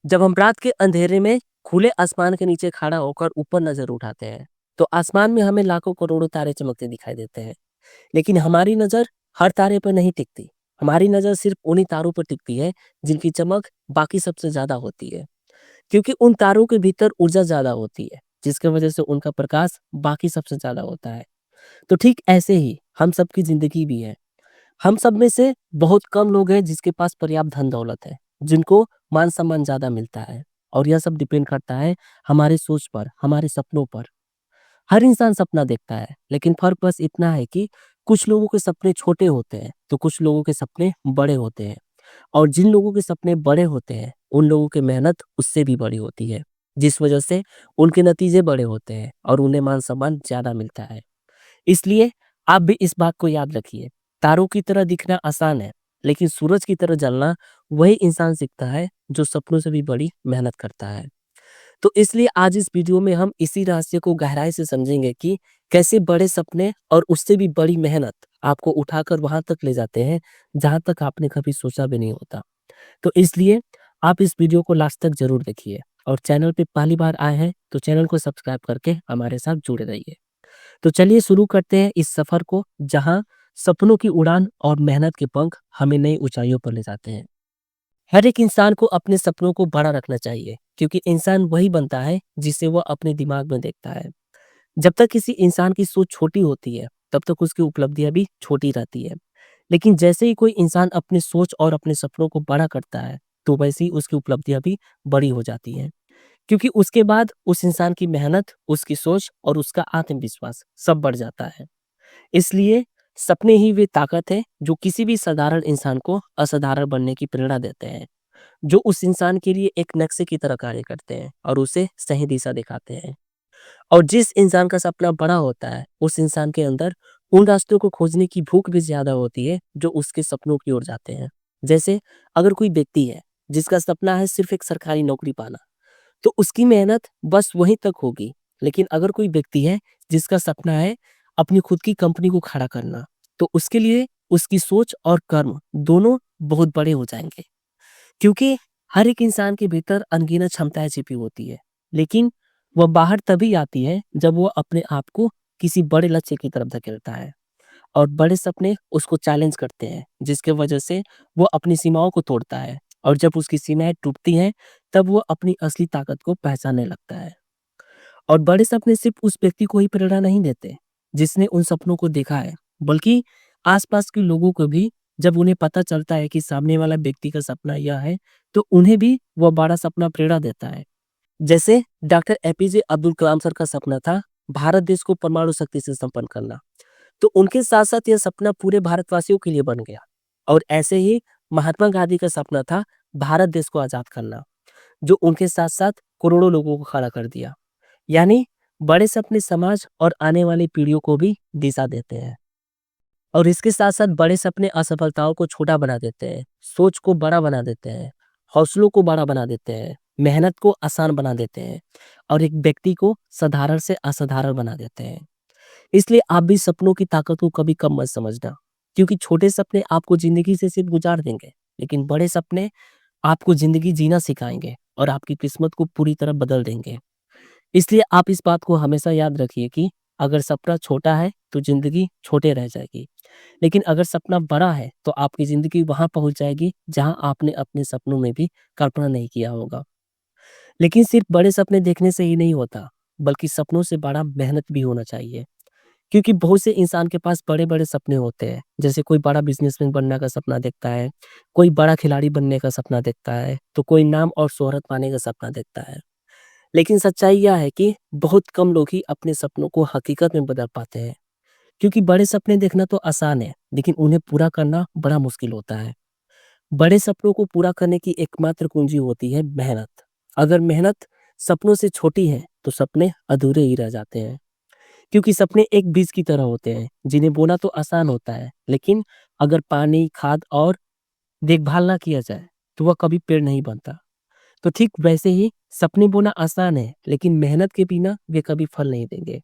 जब हम रात के अंधेरे में खुले आसमान के नीचे खड़ा होकर ऊपर नजर उठाते हैं, तो आसमान में हमें लाखों करोड़ों तारे चमकते दिखाई देते हैं। लेकिन हमारी नजर हर तारे पर नहीं टिकती। हमारी नजर सिर्फ उन्हीं तारों पर टिकती है जिनकी चमक बाकी सबसे ज्यादा होती है, क्योंकि उन तारों के भीतर ऊर्जा ज्यादा होती है, जिसकी वजह से उनका प्रकाश बाकी सबसे ज्यादा होता है। तो ठीक ऐसे ही हम सबकी जिंदगी भी है। हम सब में से बहुत कम लोग हैं जिसके पास पर्याप्त धन दौलत है, जिनको मान सम्मान ज्यादा मिलता है। और यह सब डिपेंड करता है हमारे सोच पर, हमारे सपनों पर। हर इंसान सपना देखता है, लेकिन फर्क बस इतना है कि कुछ लोगों के सपने छोटे होते हैं तो कुछ लोगों के सपने बड़े होते हैं। और जिन लोगों के सपने बड़े होते हैं उन लोगों की मेहनत उससे भी बड़ी होती है, जिस वजह से उनके नतीजे बड़े होते हैं और उन्हें मान सम्मान ज्यादा मिलता है। इसलिए आप भी इस बात को याद रखिए, तारों की तरह दिखना आसान है, लेकिन सूरज की तरह जलना वही इंसान सीखता है जो सपनों से भी बड़ी मेहनत करता है। तो इसलिए आज इस वीडियो में हम इसी रहस्य को गहराई से समझेंगे कि कैसे बड़े सपने और उससे भी बड़ी मेहनत आपको उठाकर वहां तक ले जाते हैं जहां तक आपने कभी सोचा भी नहीं होता। तो इसलिए आप इस वीडियो को लास्ट तक जरूर देखिए, और चैनल पे पहली बार आए हैं तो चैनल को सब्सक्राइब करके हमारे साथ जुड़े रहिए। तो चलिए शुरू करते हैं इस सफर को, जहां सपनों की उड़ान और मेहनत के पंख हमें नई ऊंचाइयों पर ले जाते हैं। हर एक इंसान को अपने सपनों को बड़ा रखना चाहिए, क्योंकि इंसान वही बनता है जिसे वह अपने दिमाग में देखता है। जब तक किसी इंसान की सोच छोटी होती है, तब तक उसकी उपलब्धियां भी छोटी रहती है। लेकिन जैसे ही कोई इंसान अपनी सोच और अपने सपनों को बड़ा करता है, तो वैसे ही उसकी उपलब्धियां भी बड़ी हो जाती हैं। क्योंकि उसके बाद उस इंसान की मेहनत, उसकी सोच और उसका आत्मविश्वास सब बढ़ जाता है। इसलिए सपने ही वे ताकत है जो किसी भी साधारण इंसान को असाधारण बनने की प्रेरणा देते हैं, जो उस इंसान के लिए एक नक्शे की तरह कार्य करते हैं और उसे सही दिशा दिखाते हैं। और जिस इंसान का सपना बड़ा होता है, उस इंसान के अंदर उन रास्तों को खोजने की भूख भी ज्यादा होती है जो उसके सपनों की ओर जाते हैं। जैसे अगर कोई व्यक्ति है जिसका सपना है सिर्फ एक सरकारी नौकरी पाना, तो उसकी मेहनत बस वहीं तक होगी। लेकिन अगर कोई व्यक्ति है जिसका सपना है अपनी खुद की कंपनी को खड़ा करना, तो उसके लिए उसकी सोच और कर्म दोनों बहुत बड़े हो जाएंगे। क्योंकि हर एक इंसान के भीतर अनगिनत क्षमताएं छिपी होती है, लेकिन वह बाहर तभी आती है जब वह अपने आप को किसी बड़े लक्ष्य की तरफ धकेलता है। और बड़े सपने उसको चैलेंज करते हैं, जिसके वजह से वो अपनी सीमाओं को तोड़ता है। और जब उसकी सीमाएं टूटती हैं, तब वो अपनी असली ताकत को पहचानने लगता है। और बड़े सपने सिर्फ उस व्यक्ति को ही प्रेरणा नहीं देते जिसने उन सपनों को देखा है, बल्कि आसपास के लोगों को भी। जब उन्हें पता चलता है कि सामने वाला व्यक्ति का सपना यह है, तो उन्हें भी वह बड़ा सपना प्रेरणा देता है। जैसे doctor APJ Abdul Kalam sir का सपना था भारत देश को परमाणु शक्ति से संपन्न करना, तो उनके साथ साथ यह सपना पूरे भारतवासियों के लिए बन गया। और ऐसे ही महात्मा गांधी का सपना था भारत देश को आजाद करना, जो उनके साथ साथ करोड़ों लोगों को खड़ा कर दिया। यानी बड़े सपने समाज और आने वाली पीढ़ियों को भी दिशा देते हैं। और इसके साथ साथ बड़े सपने असफलताओं को छोटा बना देते हैं, सोच को बड़ा बना देते हैं, हौसलों को बड़ा बना देते हैं, मेहनत को आसान बना देते हैं, और एक व्यक्ति को साधारण से असाधारण बना देते हैं। इसलिए आप भी सपनों की ताकत को कभी कम मत समझना, क्योंकि छोटे सपने आपको जिंदगी से सिर्फ गुजार देंगे, लेकिन बड़े सपने आपको जिंदगी जीना सिखाएंगे और आपकी किस्मत को पूरी तरह बदल देंगे। इसलिए आप इस बात को हमेशा याद रखिए कि अगर सपना छोटा है तो जिंदगी छोटे रह जाएगी, लेकिन अगर सपना बड़ा है तो आपकी जिंदगी वहां पहुंच जाएगी जहां आपने अपने सपनों में भी कल्पना नहीं किया होगा। लेकिन सिर्फ बड़े सपने देखने से ही नहीं होता, बल्कि सपनों से बड़ा मेहनत भी होना चाहिए। क्योंकि बहुत से इंसान के पास बड़े-बड़े सपने होते हैं। जैसे कोई बड़ा बिज़नेसमैन बनने का सपना देखता है, कोई बड़ा खिलाड़ी बनने का सपना देखता है, तो कोई नाम और शोहरत पाने का सपना देखता है। लेकिन सच्चाई यह है कि बहुत कम लोग ही अपने सपनों को हकीकत में बदल पाते हैं। क्योंकि बड़े सपने देखना तो आसान है, लेकिन उन्हें पूरा करना बड़ा मुश्किल होता है। बड़े सपनों को पूरा करने की एकमात्र कुंजी होती है मेहनत। अगर मेहनत सपनों से छोटी है, तो सपने अधूरे ही रह जाते हैं। क्योंकि सपने एक बीज की तरह होते हैं, जिन्हें बोना तो आसान होता है, लेकिन अगर पानी, खाद और देखभाल ना किया जाए, तो वह कभी पेड़ नहीं बनता। तो ठीक वैसे ही सपने बोना आसान है, लेकिन मेहनत के बिना वे कभी फल नहीं देंगे।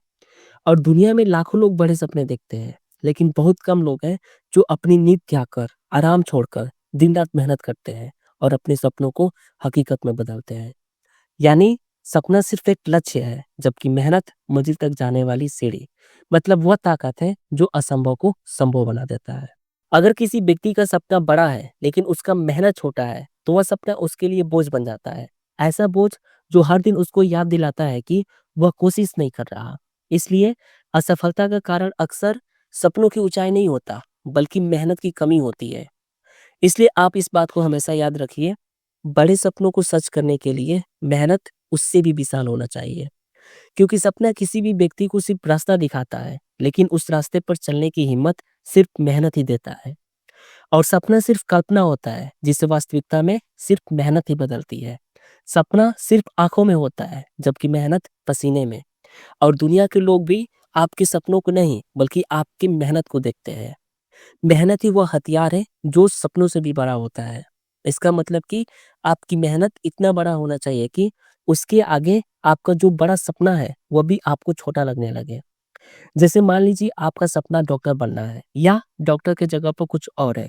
और दुनिया में लाखों लोग बड़े सपने देखते हैं, लेकिन बहुत कम लोग हैं जो अपनी नींद त्याग कर, आराम छोड़कर दिन रात मेहनत करते हैं और अपने सपनों को हकीकत में बदलते हैं। यानी सपना सिर्फ एक लक्ष्य है, जबकि मेहनत मंजिल तक जाने वाली सीढ़ी। मतलब वह ताकत है जो असंभव को संभव बना देता है। अगर किसी व्यक्ति का सपना बड़ा है लेकिन उसका मेहनत छोटा है, तो वह सपना उसके लिए बोझ बन जाता है। ऐसा बोझ जो हर दिन उसको याद दिलाता है कि वह कोशिश नहीं कर रहा। इसलिए असफलता का कारण अक्सर सपनों की ऊंचाई नहीं होता, बल्कि मेहनत की कमी होती है। इसलिए आप इस बात को हमेशा याद रखिए, बड़े सपनों को सच करने के लिए मेहनत उससे भी विशाल होना चाहिए। क्योंकि सपना किसी भी व्यक्ति को सिर्फ रास्ता दिखाता है, लेकिन उस रास्ते पर चलने की हिम्मत सिर्फ मेहनत ही देता है। और सपना सिर्फ कल्पना होता है, जिसे वास्तविकता में सिर्फ मेहनत ही बदलती है। सपना सिर्फ आंखों में होता है, जबकि मेहनत पसीने में। और दुनिया के लोग भी आपके सपनों को नहीं, बल्कि आपकी मेहनत को देखते हैं। मेहनत ही वह हथियार है जो सपनों से भी बड़ा होता है। इसका मतलब कि आपकी मेहनत इतना बड़ा होना चाहिए कि उसके आगे आपका जो बड़ा सपना है वह भी आपको छोटा लगने लगे। जैसे मान लीजिए आपका सपना डॉक्टर बनना है या डॉक्टर के जगह पर कुछ और है,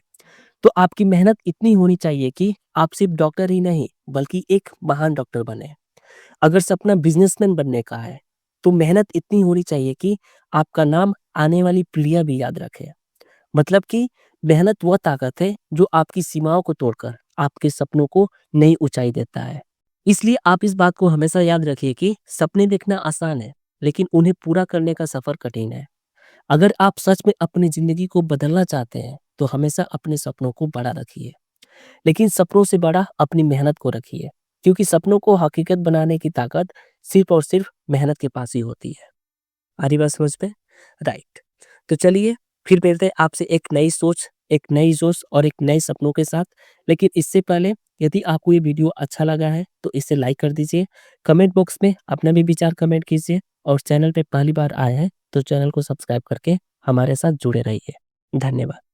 तो आपकी मेहनत इतनी होनी चाहिए कि आप सिर्फ डॉक्टर ही नहीं, बल्कि एक महान डॉक्टर बने। अगर सपना बिजनेसमैन बनने का है, तो मेहनत इतनी होनी चाहिए कि आपका नाम आने वाली पीढ़ियां भी याद रखे। मतलब कि मेहनत वह ताकत है जो आपकी सीमाओं को तोड़कर आपके सपनों को नई ऊंचाई देता है। इसलिए आप इस बात को हमेशा याद रखिए कि सपने देखना आसान है, लेकिन उन्हें पूरा करने का सफर कठिन है। अगर आप सच में अपनी जिंदगी को बदलना चाहते हैं, तो हमेशा अपने सपनों को बड़ा रखिए, लेकिन सपनों से बड़ा अपनी मेहनत को रखिए। क्योंकि सपनों को हकीकत बनाने की ताकत सिर्फ और सिर्फ मेहनत के पास ही होती है। आ रही बात समझ में? राइट। तो चलिए, फिर मिलते हैं आपसे एक नई सोच, एक नई जोश और एक नए सपनों के साथ। लेकिन इससे पहले, यदि आपको ये वीडियो अच्छा लगा है तो इसे लाइक कर दीजिए। कमेंट बॉक्स में अपना भी विचार कमेंट कीजिए और चैनल पे पहली बार आए हैं तो चैनल को सब्सक्राइब करके हमारे साथ जुड़े रहिए। धन्यवाद।